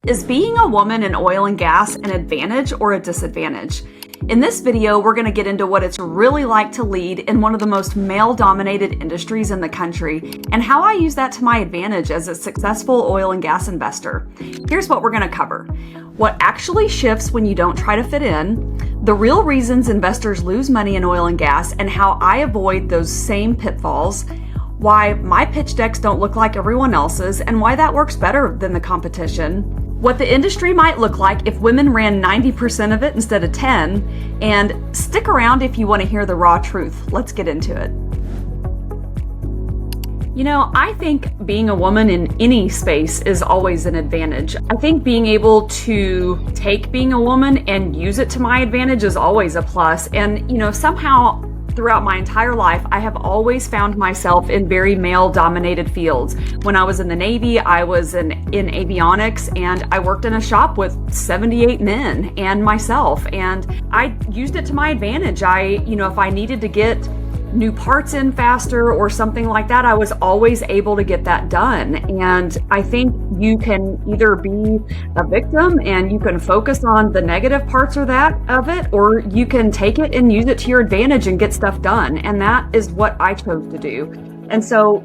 Is being a woman in oil and gas an advantage or a disadvantage? In this video, we're going to get into what it's really like to lead in one of the most male-dominated industries in the country and how I use that to my advantage as a successful oil and gas investor. Here's what we're going to cover. What actually shifts when you don't try to fit in, the real reasons investors lose money in oil and gas and how I avoid those same pitfalls, why my pitch decks don't look like everyone else's and why that works better than the competition, what the industry might look like if women ran 90% of it instead of 10, and stick around if you want to hear the raw truth. Let's get into it. You know, I think being a woman in any space is always an advantage. I think being able to take being a woman and use it to my advantage is always a plus. And, you know, somehow throughout my entire life, I have always found myself in very male-dominated fields. When I was in the Navy, I was in avionics, and I worked in a shop with 78 men and myself, and I used it to my advantage. If I needed to get new parts in faster or something like that, I was always able to get that done. And I think you can either be a victim and you can focus on the negative parts of it, or you can take it and use it to your advantage and get stuff done. And that is what I chose to do. And so,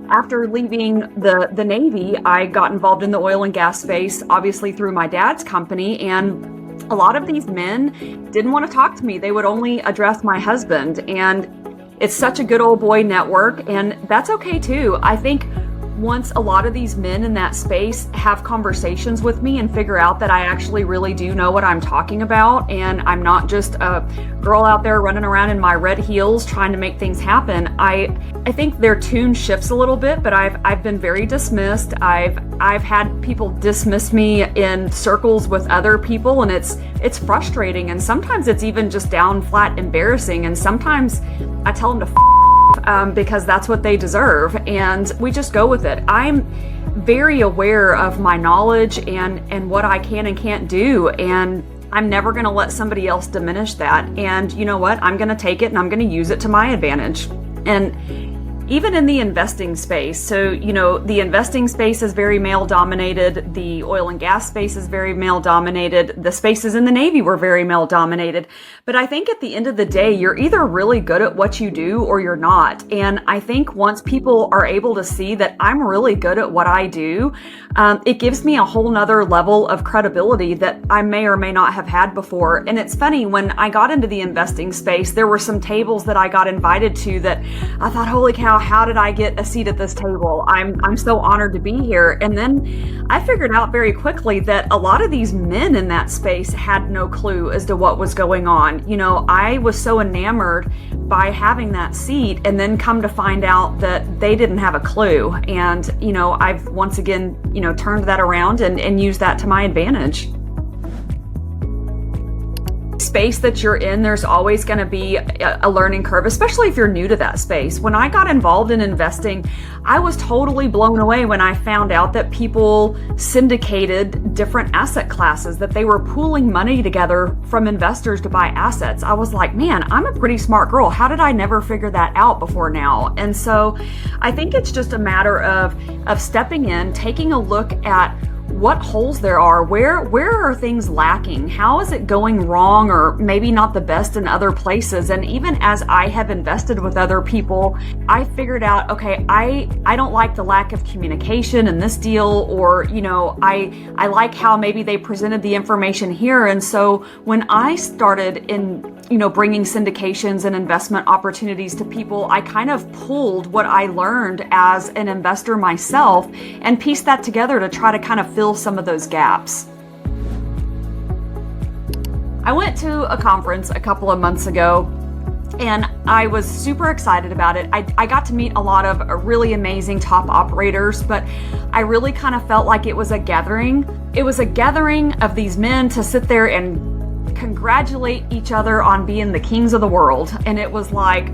after leaving the Navy, I got involved in the oil and gas space, obviously through my dad's company. And a lot of these men didn't want to talk to me. They would only address my husband. And it's such a good old boy network, and that's okay too. I think once a lot of these men in that space have conversations with me and figure out that I actually really do know what I'm talking about, and I'm not just a girl out there running around in my red heels trying to make things happen, I think their tune shifts a little bit. But I've been very dismissed. I've had people dismiss me in circles with other people, and it's frustrating, and sometimes it's even just down flat embarrassing, and sometimes I tell them to because that's what they deserve, and we just go with it. I'm very aware of my knowledge and what I can and can't do, and I'm never going to let somebody else diminish that. And you know what? I'm going to take it and I'm going to use it to my advantage. And even in the investing space, so, the investing space is very male dominated. The oil and gas space is very male dominated. The spaces in the Navy were very male dominated. But I think at the end of the day, you're either really good at what you do or you're not. And I think once people are able to see that I'm really good at what I do, it gives me a whole nother level of credibility that I may or may not have had before. And it's funny, when I got into the investing space, there were some tables that I got invited to that I thought, holy cow, how did I get a seat at this table? I'm so honored to be here. And then I figured out very quickly that a lot of these men in that space had no clue as to what was going on. I was so enamored by having that seat, and then come to find out that they didn't have a clue. And, I've once again, turned that around and used that to my advantage. Space that you're in, there's always going to be a learning curve, especially if you're new to that space. When I got involved in investing, I was totally blown away when I found out that people syndicated different asset classes, that they were pooling money together from investors to buy assets. I was like, man, I'm a pretty smart girl. How did I never figure that out before now? And so I think it's just a matter of stepping in, taking a look at what holes there are, where are things lacking, how is it going wrong, or maybe not the best in other places. And even as I have invested with other people, I figured out, okay, I don't like the lack of communication in this deal, or I like how maybe they presented the information here. And so when I started in bringing syndications and investment opportunities to people, I kind of pulled what I learned as an investor myself and pieced that together to try to kind of fill some of those gaps. I went to a conference a couple of months ago, and I was super excited about it. I got to meet a lot of really amazing top operators, but I really kind of felt like it was a gathering. It was a gathering of these men to sit there and congratulate each other on being the kings of the world. And it was like,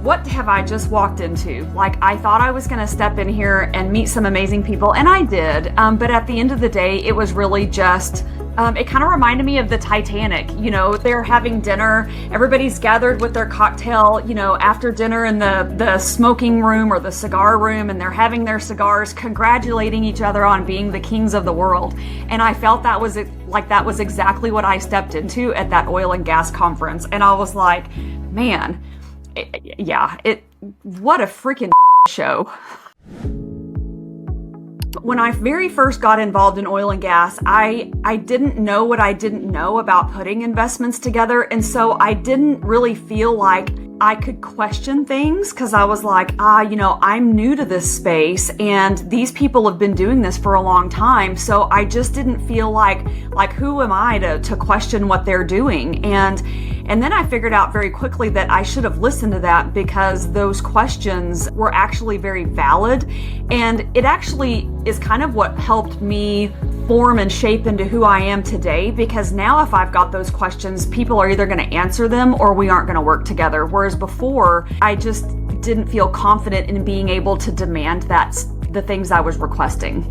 what have I just walked into? Like, I thought I was going to step in here and meet some amazing people, and I did. But at the end of the day, it was really just It kind of reminded me of the Titanic. They're having dinner, everybody's gathered with their cocktail, after dinner in the smoking room or the cigar room, and they're having their cigars, congratulating each other on being the kings of the world. And I felt that was exactly what I stepped into at that oil and gas conference. And I was like, man, what a freaking show. When I very first got involved in oil and gas, I didn't know what I didn't know about putting investments together. And so I didn't really feel like I could question things because I was like, I'm new to this space and these people have been doing this for a long time. So I just didn't feel like who am I to question what they're doing? And then I figured out very quickly that I should have listened to that because those questions were actually very valid. And it actually is kind of what helped me form and shape into who I am today, because now if I've got those questions, people are either going to answer them or we aren't going to work together. Whereas before, I just didn't feel confident in being able to demand the things I was requesting.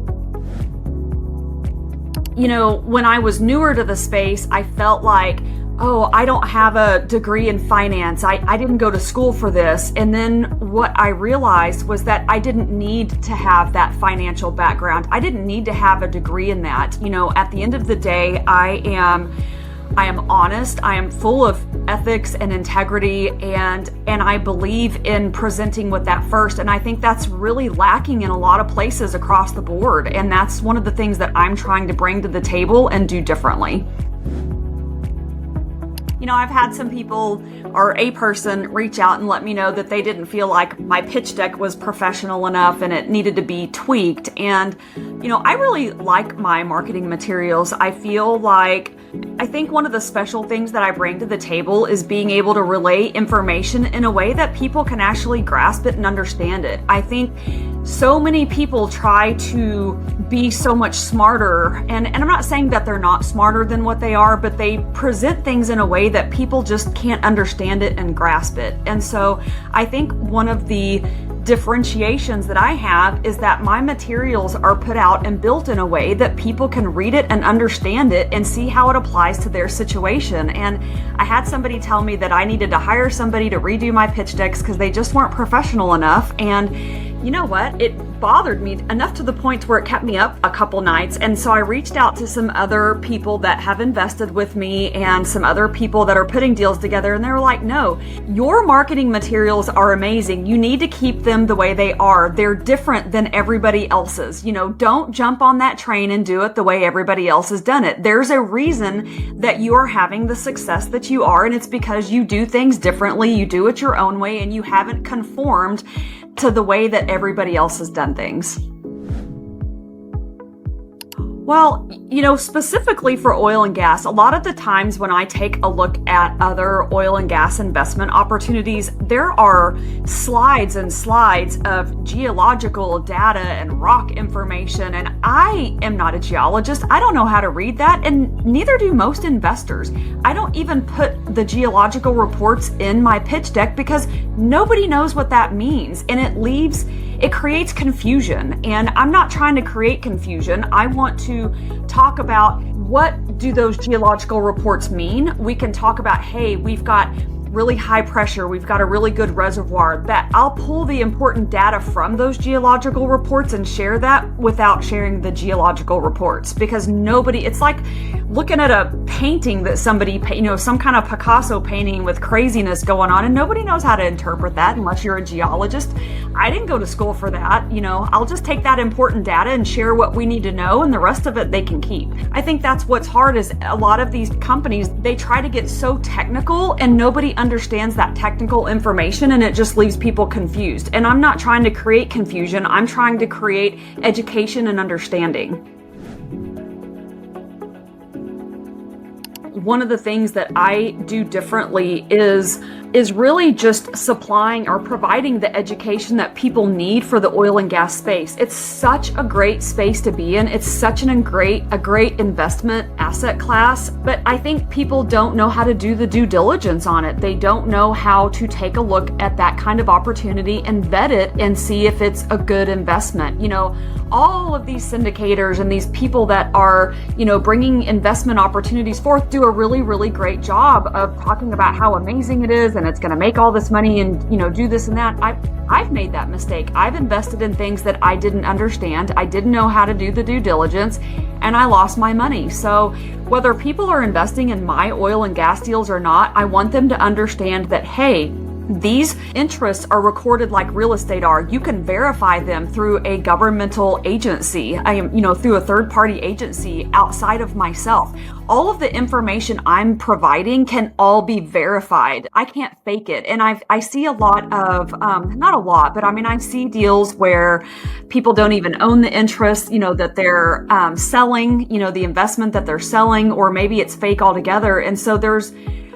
When I was newer to the space, I felt like, oh, I don't have a degree in finance. I didn't go to school for this. And then what I realized was that I didn't need to have that financial background. I didn't need to have a degree in that. At the end of the day, I am honest. I am full of ethics and integrity, and I believe in presenting with that first. And I think that's really lacking in a lot of places across the board. And that's one of the things that I'm trying to bring to the table and do differently. I've had some people or a person reach out and let me know that they didn't feel like my pitch deck was professional enough and it needed to be tweaked. And, I really like my marketing materials. I think one of the special things that I bring to the table is being able to relay information in a way that people can actually grasp it and understand it. I think so many people try to be so much smarter, and I'm not saying that they're not smarter than what they are, but they present things in a way that people just can't understand it and grasp it. And so I think one of the differentiations that I have is that my materials are put out and built in a way that people can read it and understand it and see how it applies to their situation. And I had somebody tell me that I needed to hire somebody to redo my pitch decks because they just weren't professional enough. And you know what? It bothered me enough to the point where it kept me up a couple nights. And so I reached out to some other people that have invested with me and some other people that are putting deals together. And they were like, no, your marketing materials are amazing. You need to keep them the way they are. They're different than everybody else's. Don't jump on that train and do it the way everybody else has done it. There's a reason that you are having the success that you are. And it's because you do things differently. You do it your own way and you haven't conformed to the way that everybody else has done things. Well, specifically for oil and gas, a lot of the times when I take a look at other oil and gas investment opportunities, there are slides and slides of geological data and rock information. And I am not a geologist. I don't know how to read that. And neither do most investors. I don't even put the geological reports in my pitch deck because nobody knows what that means. And it creates confusion. And I'm not trying to create confusion. I want to talk about what do those geological reports mean. We can talk about, hey, we've got really high pressure, we've got a really good reservoir. That I'll pull the important data from those geological reports and share that without sharing the geological reports, because it's like looking at a painting that somebody, some kind of Picasso painting with craziness going on, and nobody knows how to interpret that unless you're a geologist. I didn't go to school for that. I'll just take that important data and share what we need to know, and the rest of it they can keep. I think that's what's hard is a lot of these companies, they try to get so technical and nobody understands that technical information, and it just leaves people confused. And I'm not trying to create confusion. I'm trying to create education and understanding. one of the things that I do differently is really just supplying or providing the education that people need for the oil and gas space. It's such a great space to be in. It's such a great investment asset class, but I think people don't know how to do the due diligence on it. They don't know how to take a look at that kind of opportunity and vet it and see if it's a good investment. All of these syndicators and these people that are, bringing investment opportunities forth do a really, really great job of talking about how amazing it is and it's going to make all this money and, do this and that. I've made that mistake. I've invested in things that I didn't understand. I didn't know how to do the due diligence and I lost my money. So whether people are investing in my oil and gas deals or not, I want them to understand that, hey, these interests are recorded like real estate are. You can verify them through a governmental agency, through a third-party agency outside of myself. All of the information I'm providing can all be verified. I can't fake it. And I see a lot of, not a lot, but I see deals where people don't even own the interest, that they're selling, the investment that they're selling, or maybe it's fake altogether. And so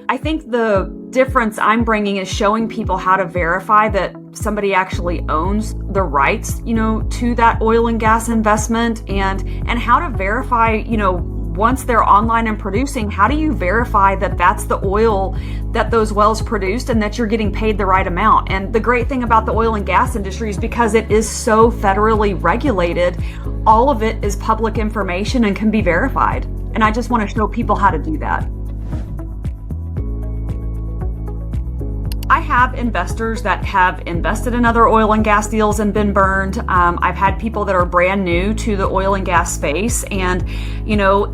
I think the difference I'm bringing is showing people how to verify that somebody actually owns the rights, to that oil and gas investment, and how to verify, once they're online and producing, how do you verify that that's the oil that those wells produced and that you're getting paid the right amount? And the great thing about the oil and gas industry is because it is so federally regulated, all of it is public information and can be verified. And I just want to show people how to do that. I have investors that have invested in other oil and gas deals and been burned. I've had people that are brand new to the oil and gas space. And,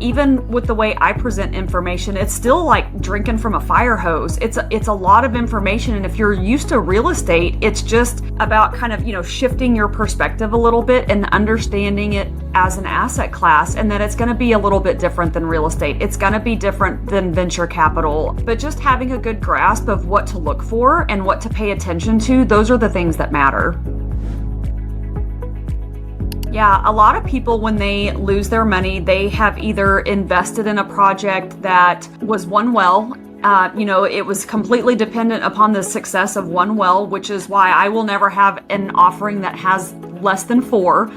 even with the way I present information, it's still like drinking from a fire hose. It's a lot of information. And if you're used to real estate, it's just about kind of, shifting your perspective a little bit and understanding it as an asset class, and that it's going to be a little bit different than real estate. It's going to be different than venture capital, but just having a good grasp of what to look for and what to pay attention to, those are the things that matter. Yeah, a lot of people, when they lose their money, they have either invested in a project that was one well. It was completely dependent upon the success of one well, which is why I will never have an offering that has less than 4.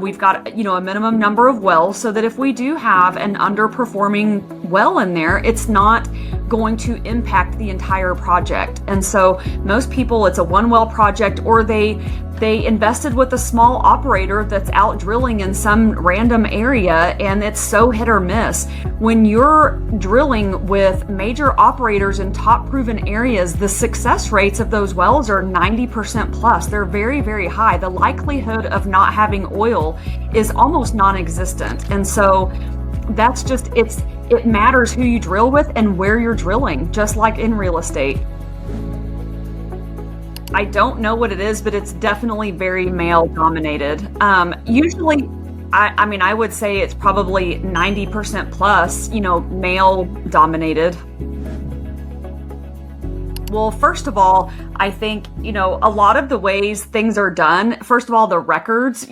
We've got, a minimum number of wells, so that if we do have an underperforming well in there, it's not going to impact the entire project. And so most people, it's a one well project, or they invested with a small operator that's out drilling in some random area, and it's so hit or miss. When you're drilling with major operators in top proven areas, the success rates of those wells are 90% plus. They're very, very high. The likelihood of not having oil is almost non-existent. And so that's just, it matters who you drill with and where you're drilling, just like in real estate. I don't know what it is, but it's definitely very male dominated. Usually, I would say it's probably 90% plus, male dominated. Well, first of all, I think, a lot of the ways things are done, first of all, the records,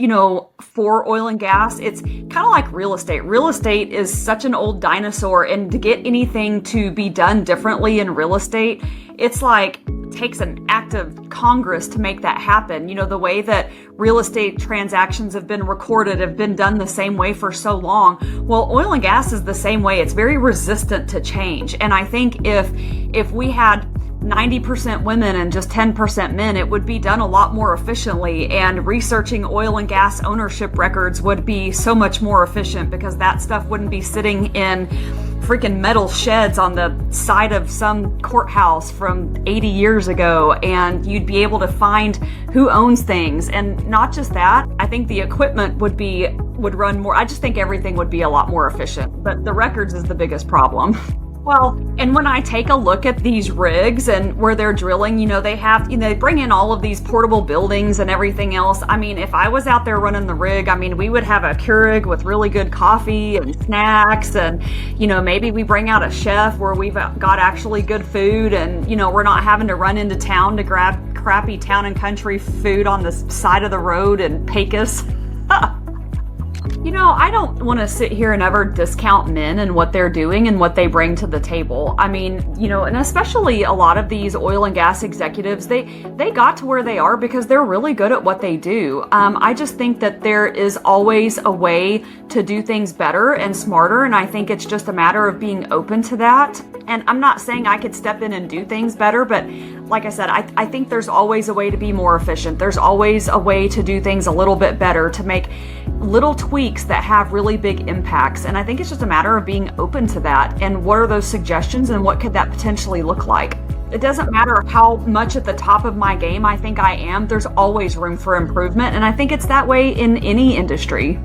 for oil and gas, it's kind of like real estate. Real estate is such an old dinosaur, and to get anything to be done differently in real estate, it's like takes an act of Congress to make that happen. The way that real estate transactions have been recorded have been done the same way for so long. Well, oil and gas is the same way. It's very resistant to change. And I think if we had 90% women and just 10% men, it would be done a lot more efficiently, and researching oil and gas ownership records would be so much more efficient, because that stuff wouldn't be sitting in freaking metal sheds on the side of some courthouse from 80 years ago, and you'd be able to find who owns things. And not just that, I think the equipment would run more. I just think everything would be a lot more efficient, but the records is the biggest problem. Well, and when I take a look at these rigs and where they're drilling, they bring in all of these portable buildings and everything else. If I was out there running the rig, we would have a Keurig with really good coffee and snacks, and, maybe we bring out a chef where we've got actually good food, and, we're not having to run into town to grab crappy town and country food on the side of the road in Pecos. I don't want to sit here and ever discount men and what they're doing and what they bring to the table. I mean, and especially a lot of these oil and gas executives, they got to where they are because they're really good at what they do. I just think that there is always a way to do things better and smarter, and I think it's just a matter of being open to that. And I'm not saying I could step in and do things better, but like I said, I think there's always a way to be more efficient. There's always a way to do things a little bit better, to make little tweaks that have really big impacts. And I think it's just a matter of being open to that. And what are those suggestions and what could that potentially look like? It doesn't matter how much at the top of my game I think I am, there's always room for improvement. And I think it's that way in any industry.